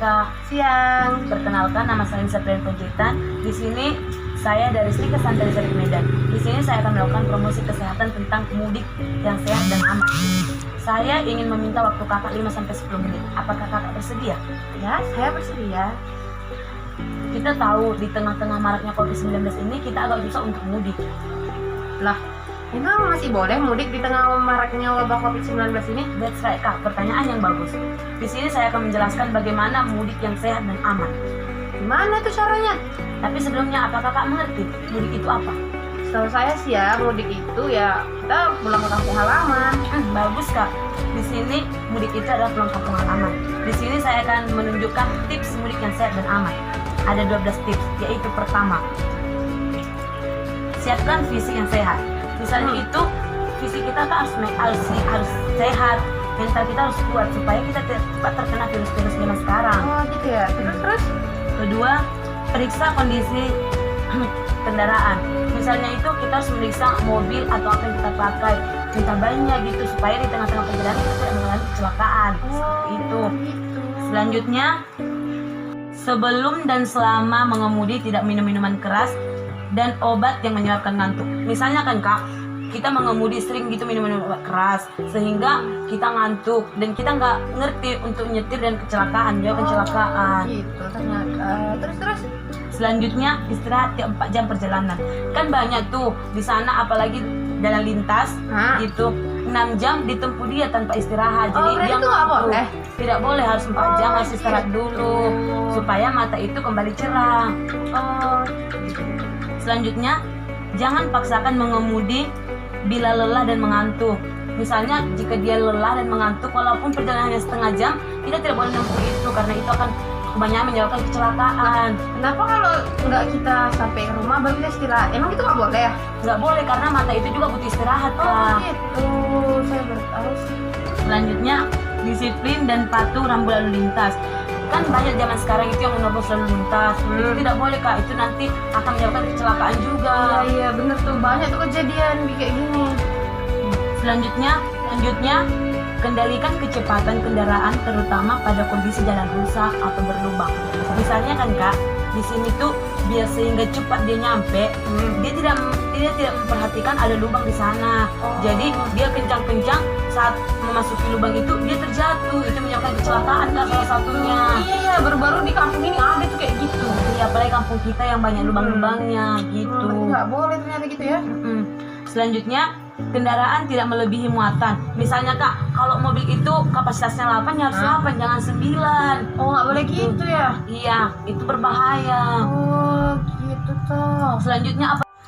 Kak. Siang. Perkenalkan, nama saya Saprian Panjaitan. Di sini saya dari Sri Santri Sari Medan. Di sini saya akan melakukan promosi kesehatan tentang mudik yang sehat dan aman. Saya ingin meminta waktu kakak 5-10 menit. Apakah kakak bersedia? Ya, saya bersedia. Kita tahu di tengah-tengah maraknya COVID-19 ini kita agak susah untuk mudik. Lah, emang masih boleh mudik di tengah maraknya wabah COVID-19 ini? That's right, Kak. Pertanyaan yang bagus. Di sini saya akan menjelaskan bagaimana mudik yang sehat dan aman. Gimana tuh caranya? Tapi sebelumnya, apakah kakak mengerti mudik itu apa? Setahu saya sih ya, mudik itu ya kita pulang ke kampung halaman. Bagus, Kak. Di sini mudik itu adalah pulang kampung halaman. Di sini saya akan menunjukkan tips mudik yang sehat dan aman. Ada 12 tips, yaitu pertama, siapkan fisik yang sehat. Misalnya itu fisik kita kan harus sehat, mental kita harus kuat supaya kita cepat terkena virus-virus zaman sekarang. Oh gitu ya. Terus? Kedua, periksa kondisi kendaraan. Misalnya itu kita harus meriksa mobil atau apa yang kita pakai, minta banyak gitu supaya di tengah-tengah perjalanan kita tidak mengalami kecelakaan. Itu. Gitu. Selanjutnya, sebelum dan selama mengemudi tidak minum minuman keras dan obat yang menyebabkan ngantuk. Misalnya kan Kak, kita mengemudi sering gitu minum obat keras sehingga kita ngantuk dan kita nggak ngerti untuk nyetir dan kecelakaan, kecelakaan. Gitu ternyata. Terus? Selanjutnya, istirahat tiap 4 jam perjalanan. Kan banyak tuh di sana, apalagi dalam lintas gitu 6 jam ditempuh dia tanpa istirahat. Jadi dia itu nggak boleh? Tidak boleh, harus 4 jam harus istirahat dulu supaya mata itu kembali cerah. Selanjutnya, jangan paksakan mengemudi bila lelah dan mengantuk. Misalnya jika dia lelah dan mengantuk, walaupun perjalanannya setengah jam, kita tidak boleh menempuh itu karena itu akan kebanyakan menyebabkan kecelakaan. Kenapa kalau nggak kita sampai ke rumah baru kita istirahat? Emang itu nggak boleh ya? Nggak boleh karena mata itu juga butuh istirahat, Kak. Gitu. Saya baru tahu sih. Selanjutnya, disiplin dan patuh rambu lalu lintas. Kan banyak zaman sekarang itu yang menerobos lalu lintas. Itu tidak boleh, Kak. Itu nanti akan menyebabkan kecelakaan juga. Iya bener tuh, banyak tuh kejadian kayak gini. Selanjutnya, kendalikan kecepatan kendaraan terutama pada kondisi jalan rusak atau berlubang. Misalnya kan Kak, di sini tuh biar sehingga cepat dia nyampe, dia tidak memperhatikan ada lubang di sana. Jadi dia kencang-kencang saat memasuki lubang itu dia terjatuh, itu menyebabkan kecelakaan Kak salah satunya. Iya, baru-baru di kampung ini ada tuh kayak gitu. Iya, apalagi kampung kita yang banyak lubang-lubangnya gitu. Nggak boleh ternyata gitu ya. Selanjutnya, kendaraan tidak melebihi muatan. Misalnya Kak, kalau mobil itu kapasitasnya 8 ya harus 8, jangan 9. Oh nggak boleh gitu ya? Iya, itu berbahaya. Oh gitu toh.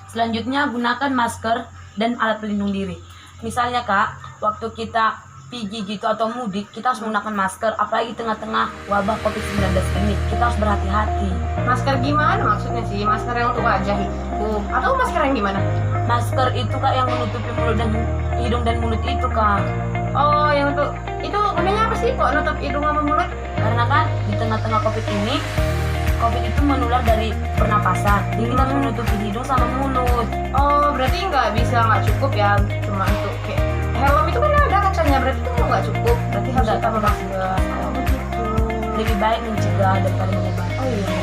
Selanjutnya gunakan masker dan alat pelindung diri. Misalnya Kak, waktu kita pergi gitu atau mudik, kita harus menggunakan masker, apalagi tengah-tengah wabah COVID-19 ini. Kita harus berhati-hati. Masker gimana maksudnya sih? Masker yang untuk wajah itu? Atau masker yang gimana? Masker itu Kak yang menutupi mulut dan hidung dan mulut itu Kak. Oh, yang untuk itu gunanya apa sih kok nutup hidung sama mulut? Karena kan di tengah-tengah COVID ini, COVID itu menular dari pernapasan. Jadi kita harus menutupi hidung sama mulut. Oh, berarti nggak cukup ya cuma untuk kayak helm itu kan ada kacanya, berarti itu nggak cukup. Berarti harus tambah masker. Oh begitu. Lebih baik mencegah daripada mengobati. Oh iya.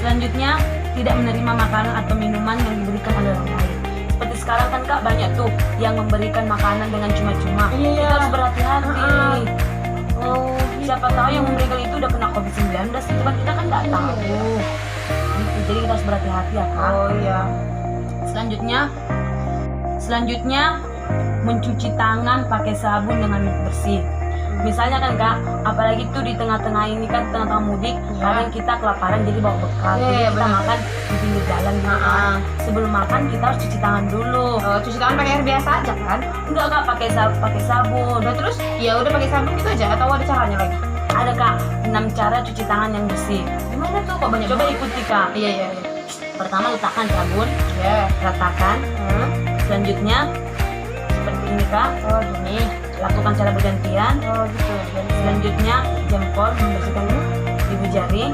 Selanjutnya, tidak menerima makanan atau minuman yang diberikan oleh orang lain. Seperti sekarang kan Kak, banyak tuh yang memberikan makanan dengan cuma-cuma. Iya. Kita harus berhati-hati. Oh, siapa tahu yang memberikan itu udah kena COVID-19, itu kan kita kan nggak tahu. Gitu, jadi kita harus berhati-hati ya Kak. Oh iya. Selanjutnya, mencuci tangan pakai sabun dengan bersih. Misalnya kan Kak, apalagi tuh di tengah-tengah ini kan, tengah-tengah mudik, kadang kita kelaparan jadi bawa bekal. Jadi kita makan di pinggir jalan gitu kan. Sebelum makan kita harus cuci tangan dulu. Oh, cuci tangan pakai air biasa aja kan? Enggak Kak, pakai sabun. Udah terus? Ya udah pakai sabun gitu aja atau ada caranya lagi? Ada Kak, 6 cara cuci tangan yang bersih. Gimana tuh kok banyak? Coba ikuti Kak. Iya. Pertama, letakkan sabun, ratakan. Selanjutnya seperti ini Kak. Oh gini. Lakukan secara bergantian. Oh gitu. Selanjutnya jempol membersihkan ibu jari.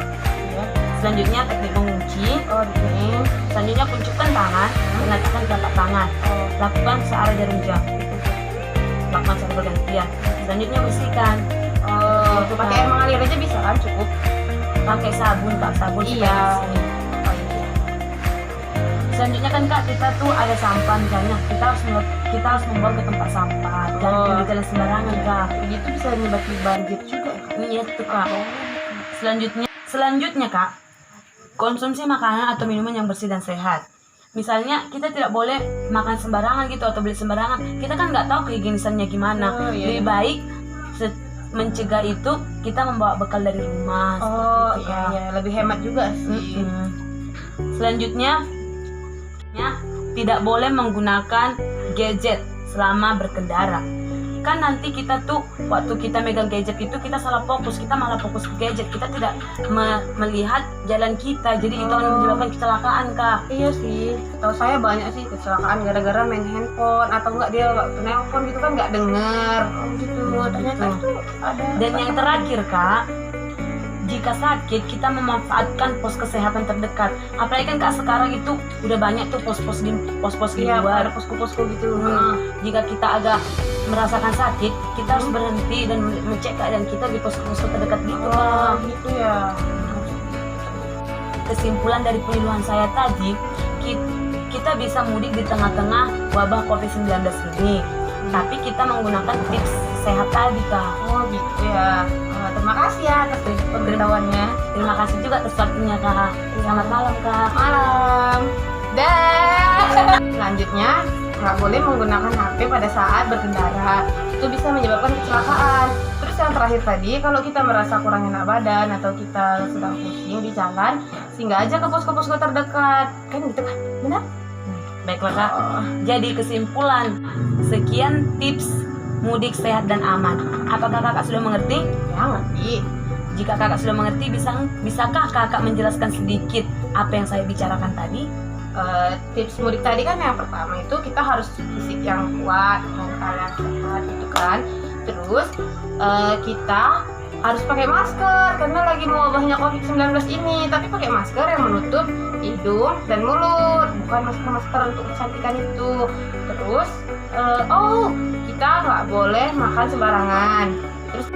Selanjutnya teknik mengunci. Oh gini. Selanjutnya kuncupkan tangan dan letakkan telapak tangan. Lakukan searah jarum jam. Lakukan secara bergantian. Selanjutnya bersihkan. gitu pakai kan. air mengalir aja bisa kan, cukup. Pakai sabun Kak, sabun supaya Iya. bersih. Selanjutnya kan Kak, kita tuh ada sampah misalnya, kita harus membuang ke tempat sampah, jangan Oh. di jalan sembarangan Kak. Begitu bisa menyebabkan banjir juga ya, Kak. Iya tuh Kak. Selanjutnya Kak, konsumsi makanan atau minuman yang bersih dan sehat. Misalnya kita tidak boleh makan sembarangan gitu atau beli sembarangan. Kita kan nggak tahu kehigienisannya gimana. Oh, iya. Lebih baik mencegah itu kita membawa bekal dari rumah. Oh seperti itu, iya, Kak. iya, lebih hemat juga sih. Selanjutnya, tidak boleh menggunakan gadget selama berkendara. Kan nanti kita tuh waktu kita megang gadget itu kita salah fokus, kita malah fokus ke gadget, kita tidak melihat jalan kita, jadi itu akan menyebabkan kecelakaan Kak. Iya sih, tahu saya banyak sih kecelakaan gara-gara main handphone atau enggak dia waktu nelpon gitu kan nggak denger. Oh gitu, ternyata Gitu. itu ada. Dan yang terakhir Kak, jika sakit kita memanfaatkan pos kesehatan terdekat. Apalagi kan Kak sekarang itu udah banyak tuh pos-pos di Iya, luar. ada posko-posko gitu. Jika kita agak merasakan sakit, kita harus berhenti dan mengecek keadaan kita di pos-pos terdekat gitu Oh Kak. gitu ya. Kesimpulan dari penyuluhan saya tadi, kita bisa mudik di tengah-tengah wabah COVID-19 ini, tapi kita menggunakan tips sehat tadi Kak. Oh gitu ya. Terima kasih ya atas pemberitahuannya. Terima kasih juga atas waktunya Kak. Selamat malam Kak. Malam. Dan selanjutnya nggak boleh menggunakan HP pada saat berkendara. Itu bisa menyebabkan kecelakaan. Terus yang terakhir tadi, kalau kita merasa kurang enak badan atau kita sedang pusing di jalan, singgah aja ke posko-posko terdekat. Kan gitu kan? Benar? Baiklah Kak. Oh. Jadi kesimpulan, sekian tips mudik sehat dan aman. Apakah Kakak sudah mengerti? Ya ngerti. Jika Kakak sudah mengerti, bisakah Kakak menjelaskan sedikit apa yang saya bicarakan tadi? Tips mudik tadi kan yang pertama itu kita harus fisik yang kuat, mental yang sehat gitu kan. Terus kita harus pakai masker karena lagi mewabahnya COVID-19 ini, tapi pakai masker yang menutup hidung dan mulut, bukan masker untuk kecantikan itu. Terus kita nggak boleh makan sembarangan. Terus